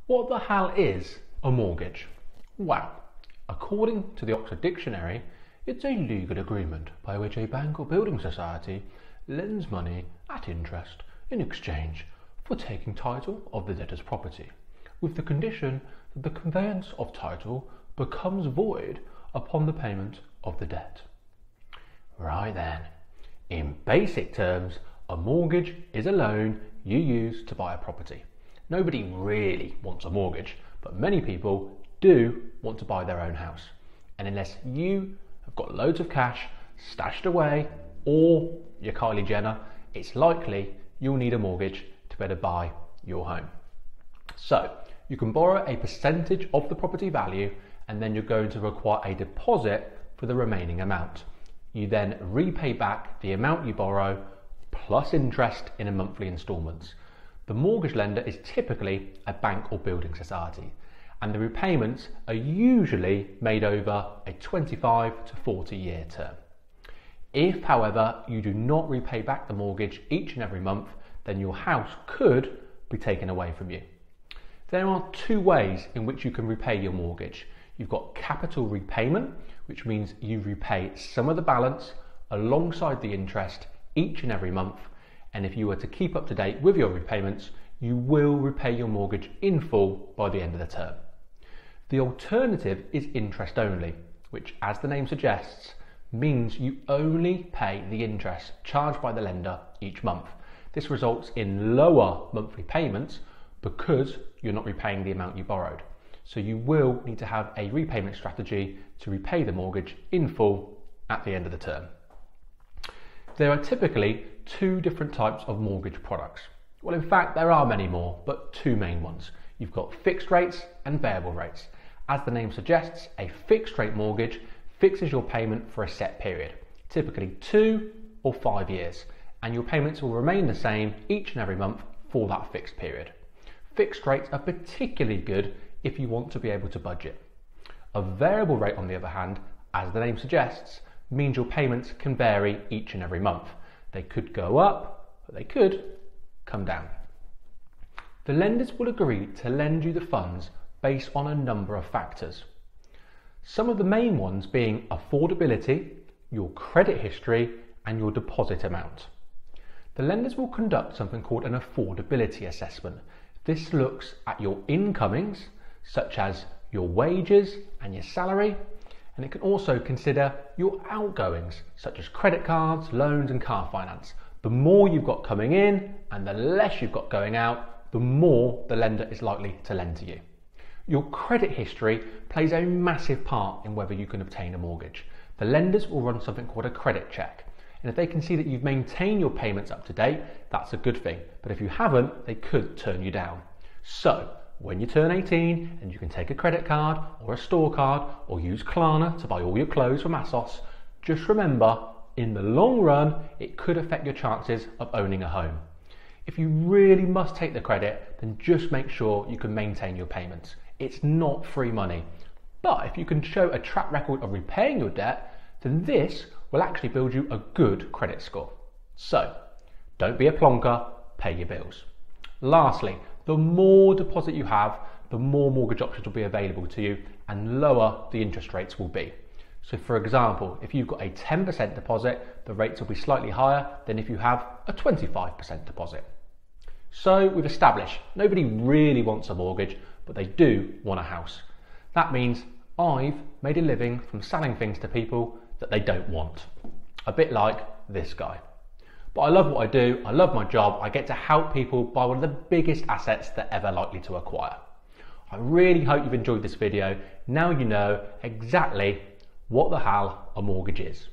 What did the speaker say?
What the hell is a mortgage? Well, according to the Oxford Dictionary, it's a legal agreement by which a bank or building society lends money at interest in exchange for taking title of the debtor's property, with the condition that the conveyance of title becomes void upon the payment of the debt. Right then, in basic terms, a mortgage is a loan you use to buy a property. Nobody really wants a mortgage, but many people do want to buy their own house. And unless you have got loads of cash stashed away, or you're Kylie Jenner, it's likely you'll need a mortgage to be able to buy your home. So you can borrow a percentage of the property value, and then you're going to require a deposit for the remaining amount. You then repay back the amount you borrow plus interest in a monthly instalments. The mortgage lender is typically a bank or building society, and the repayments are usually made over a 25 to 40 year term. If, however, you do not repay back the mortgage each and every month, then your house could be taken away from you. There are two ways in which you can repay your mortgage. You've got capital repayment, which means you repay some of the balance alongside the interest each and every month. And if you were to keep up to date with your repayments, you will repay your mortgage in full by the end of the term. The alternative is interest only, which, as the name suggests, means you only pay the interest charged by the lender each month. This results in lower monthly payments because you're not repaying the amount you borrowed. So you will need to have a repayment strategy to repay the mortgage in full at the end of the term. There are typically two different types of mortgage products. Well, in fact, there are many more, but two main ones. You've got fixed rates and variable rates. As the name suggests, a fixed rate mortgage fixes your payment for a set period, typically 2 or 5 years, and your payments will remain the same each and every month for that fixed period. Fixed rates are particularly good if you want to be able to budget. A variable rate, on the other hand, as the name suggests, means your payments can vary each and every month. They could go up, but they could come down. The lenders will agree to lend you the funds based on a number of factors. Some of the main ones being affordability, your credit history, and your deposit amount. The lenders will conduct something called an affordability assessment. This looks at your incomings, such as your wages and your salary, and it can also consider your outgoings, such as credit cards, loans, and car finance. The more you've got coming in and the less you've got going out, the more the lender is likely to lend to you. Your credit history plays a massive part in whether you can obtain a mortgage. The lenders will run something called a credit check, and if they can see that you've maintained your payments up to date, that's a good thing. But if you haven't, they could turn you down. So when you turn 18 and you can take a credit card or a store card or use Klarna to buy all your clothes from ASOS, just remember, in the long run, it could affect your chances of owning a home. If you really must take the credit, then just make sure you can maintain your payments. It's not free money. But if you can show a track record of repaying your debt, then this will actually build you a good credit score. So don't be a plonker, pay your bills. Lastly, the more deposit you have, the more mortgage options will be available to you and lower the interest rates will be. So for example, if you've got a 10% deposit, the rates will be slightly higher than if you have a 25% deposit. So we've established nobody really wants a mortgage, but they do want a house. That means I've made a living from selling things to people that they don't want. A bit like this guy. But I love what I do, I love my job, I get to help people buy one of the biggest assets they're ever likely to acquire. I really hope you've enjoyed this video. Now you know exactly what the hell a mortgage is.